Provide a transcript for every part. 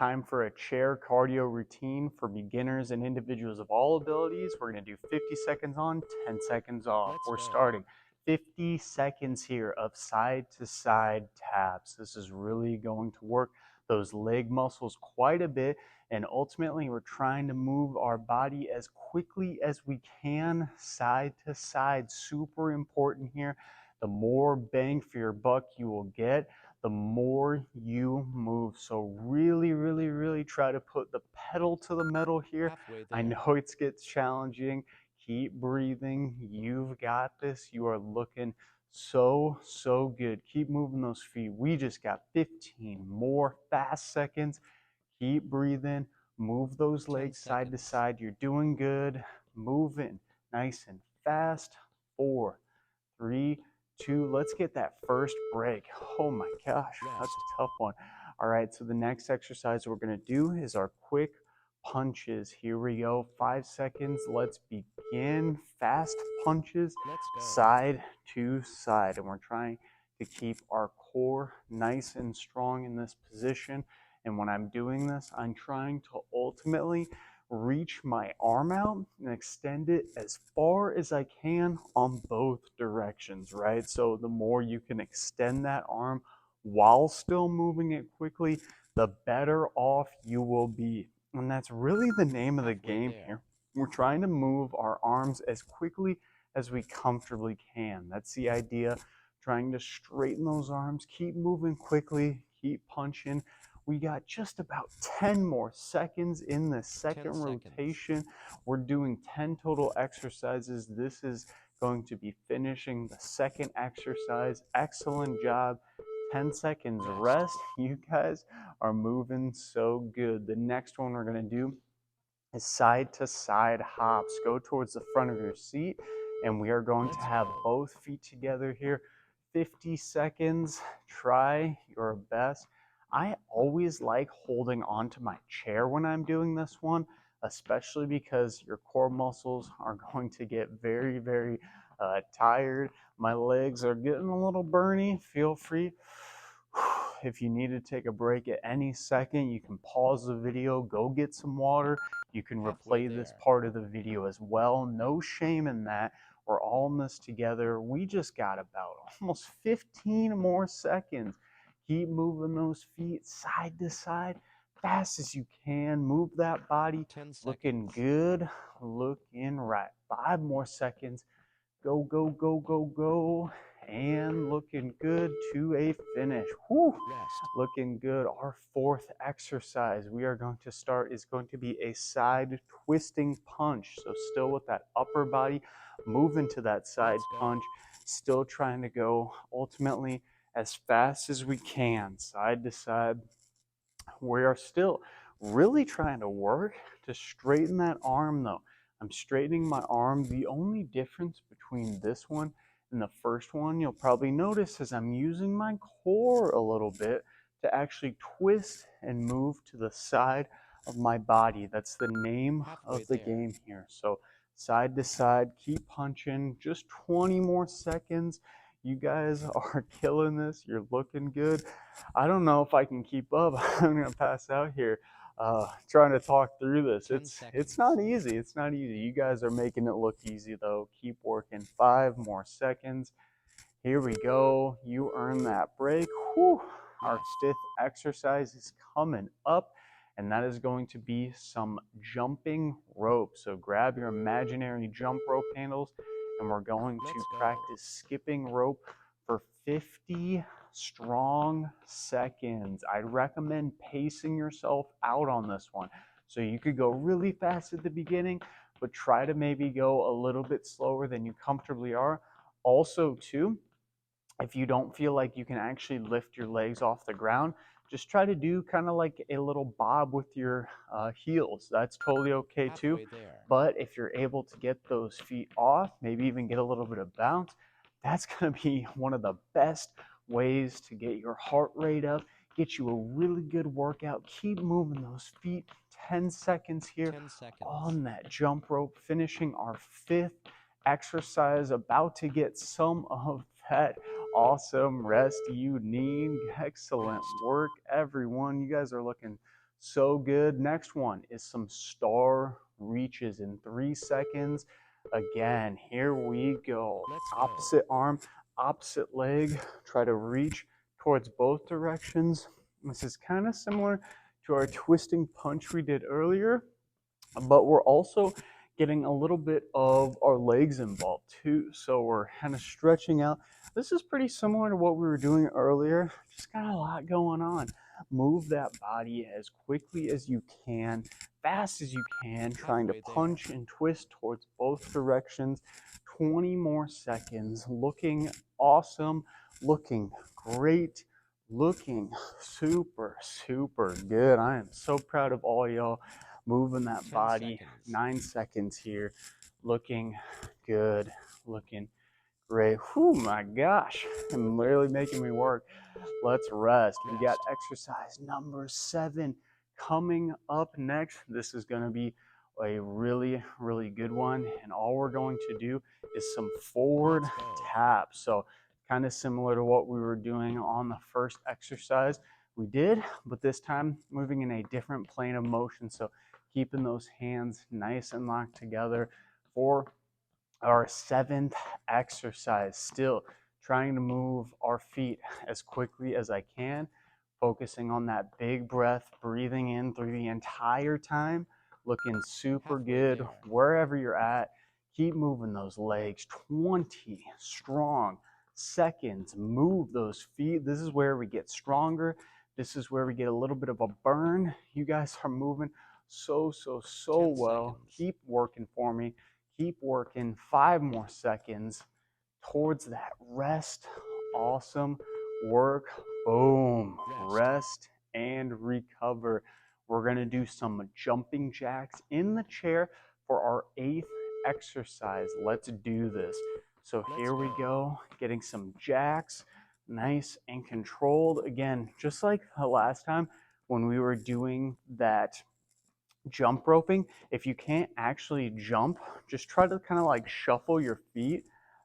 Time for a chair cardio routine for beginners and individuals of all abilities. We're going to do 50 seconds on, 10 seconds off. We're starting 50 seconds here of side to side taps. This is really going to work those leg muscles quite a bit, and ultimately we're trying to move our body as quickly as we can side to side. Super important here. The more bang for your buck you will get, the more you move. So really try to put the pedal to the metal here. I know it gets challenging. Keep breathing. You've got this. You are looking so good. Keep moving those feet. We just got 15 more fast seconds. Keep breathing. Move those legs side to side. You're doing good. Moving nice and fast. 4, 3, 2, let's get that first break. Oh my gosh, that's a tough one. All right, so the next exercise we're going to do is our quick punches. Here we go, 5 seconds. Let's begin. Fast punches, side to side. And we're trying to keep our core nice and strong in this position. And when I'm doing this, I'm trying to ultimately reach my arm out and extend it as far as I can on both directions, right? So the more you can extend that arm while still moving it quickly, the better off you will be. And that's really the name of the game here. We're trying to move our arms as quickly as we comfortably can. That's the idea. Trying to straighten those arms, keep moving quickly, keep punching. We got just about 10 more seconds in the second rotation. We're doing 10 total exercises. This is going to be finishing the second exercise. Excellent job. 10 seconds rest. You guys are moving so good. The next one we're going to do is side to side hops. Go towards the front of your seat, and we are going to have both feet together here. 50 seconds. Try your best. I always like holding onto my chair when I'm doing this one, especially because your core muscles are going to get very tired. My legs are getting a little burny. Feel free. If you need to take a break at any second, you can pause the video, go get some water. You can replay this part of the video as well. No shame in that. We're all in this together. We just got about almost 15 more seconds. Keep moving those feet side to side, fast as you can. Move that body. Looking good, looking right. 5 more seconds. Go. And looking good to a finish. Whew. Looking good. Our fourth exercise we are going to start is going to be a side twisting punch. So still with that upper body, move into that side punch. Still trying to go ultimately as fast as we can, side to side. We are still really trying to work to straighten that arm though. I'm straightening my arm. The only difference between this one and the first one, you'll probably notice, is I'm using my core a little bit to actually twist and move to the side of my body. That's the name of the game here. So side to side, keep punching. Just 20 more seconds. You guys are killing this. You're looking good. I don't know if I can keep up. I'm gonna pass out here trying to talk through this. It's not easy. It's not easy. You guys are making it look easy though. Keep working. 5 more seconds. Here we go. You earn that break. Whew. Our fifth exercise is coming up, and that is going to be some jumping rope. So grab your imaginary jump rope handles, and we're going to practice skipping rope for 50 strong seconds. I recommend pacing yourself out on this one. So you could go really fast at the beginning, but try to maybe go a little bit slower than you comfortably are. Also, too, if you don't feel like you can actually lift your legs off the ground, just try to do kind of like a little bob with your heels. That's totally okay too. But if you're able to get those feet off, maybe even get a little bit of bounce, that's going to be one of the best ways to get your heart rate up, get you a really good workout. Keep moving those feet. 10 seconds here on that jump rope, finishing our fifth exercise, about to get some of that awesome rest you need. Excellent work, everyone. You guys are looking So good. Next one is some star reaches in 3 seconds. Again, here we go. Opposite arm, opposite leg. Try to reach towards both directions. This is kind of similar to our twisting punch we did earlier, but we're also getting a little bit of our legs involved too. So we're kind of stretching out. This is pretty similar to what we were doing earlier. Just got a lot going on. Move that body as quickly as you can, fast as you can, trying to punch and twist towards both directions. 20 more seconds. Looking awesome, looking great, looking super, super good. I am so proud of all y'all moving that body. 9 seconds here. Looking good, looking great. Oh my gosh, I'm literally making me work. Let's rest. We got exercise number 7 coming up next. This is going to be a really, really good one. And all we're going to do is some forward taps. So kind of similar to what we were doing on the first exercise we did, but this time moving in a different plane of motion. So keeping those hands nice and locked together for our 7th exercise. Still trying to move our feet as quickly as I can, focusing on that big breath, breathing in through the entire time, looking super good wherever you're at. Keep moving those legs. 20 strong seconds. Move those feet. This is where we get stronger. This is where we get a little bit of a burn. You guys are moving so well. Keep working for me. Keep working. 5 more seconds towards that rest. Awesome work. Boom. Rest and recover. We're going to do some jumping jacks in the chair for our 8th exercise. Let's do this. So here we go. Getting some jacks. Nice and controlled. Again, just like the last time when we were doing that jump roping, if you can't actually jump, just try to kind of like shuffle your feet.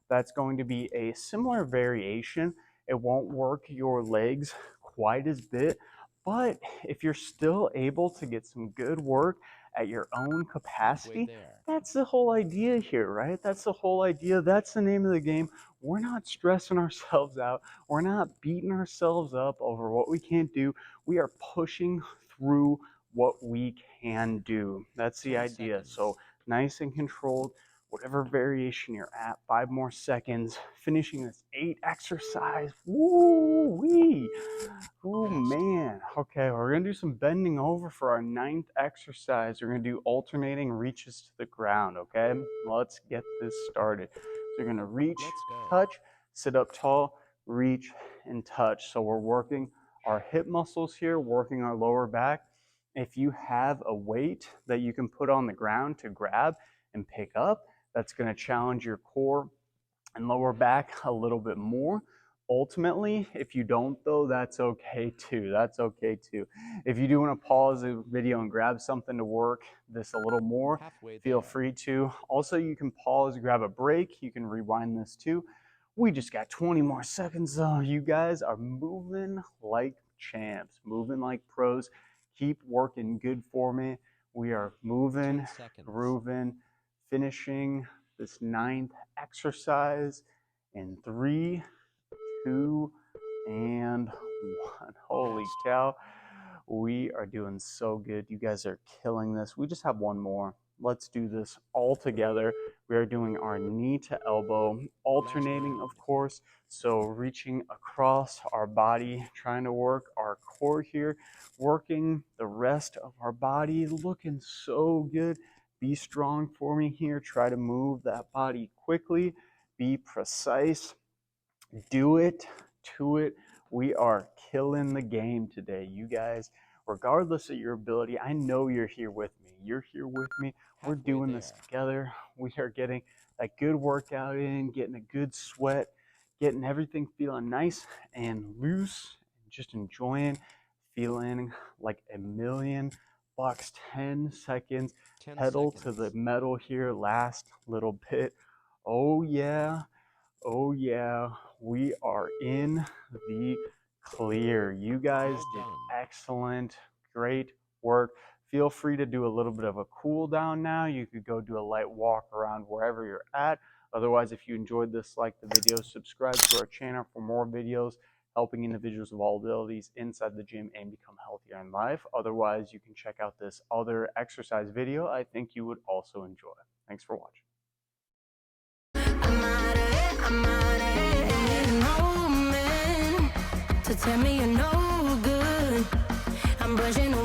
That's going to be a similar variation. It won't work your legs quite as bit, but if you're still able to get some good work at your own capacity, that's the whole idea here, right? That's the whole idea. That's the name of the game. We're not stressing ourselves out. We're not beating ourselves up over what we can't do. We are pushing through what we can do. That's the idea. So nice and controlled, whatever variation you're at. 5 more seconds. Finishing this 8 exercise. Woo-wee. Oh man. Okay, we're gonna do some bending over for our 9th exercise. We're gonna do alternating reaches to the ground. Okay, let's get this started. So you're gonna reach, touch, sit up tall, reach, and touch. So we're working our hip muscles here, working our lower back. If you have a weight that you can put on the ground to grab and pick up, that's going to challenge your core and lower back a little bit more. Ultimately, if you don't though, that's okay too. That's okay too. If you do want to pause the video and grab something to work this a little more, feel free to. Also, you can pause, grab a break. You can rewind this too. We just got 20 more seconds though. You guys are moving like champs, moving like pros. Keep working good for me. We are moving, grooving, finishing this 9th exercise in 3, 2, and 1. Holy cow. We are doing so good. You guys are killing this. We just have one more. Let's do this all together. We are doing our knee to elbow, alternating, of course. So reaching across our body, trying to work our core here, working the rest of our body, looking so good. Be strong for me here. Try to move that body quickly. Be precise. Do it to it. We are killing the game today, you guys. Regardless of your ability, I know you're here with me. You're here with me. We're doing this together. We are getting that good workout in, getting a good sweat, getting everything feeling nice and loose, just enjoying, feeling like $1,000,000. 10 seconds. Pedal to the metal here. Last little bit. Oh yeah. Oh yeah, we are in the clear. You guys did excellent. Great work. Feel free to do a little bit of a cool down now. You could go do a light walk around wherever you're at. Otherwise, if you enjoyed this, like the video, subscribe to our channel for more videos helping individuals of all abilities inside the gym and become healthier in life. Otherwise, you can check out this other exercise video I think you would also enjoy. Thanks for watching. To tell me you're no good, I'm brushing away.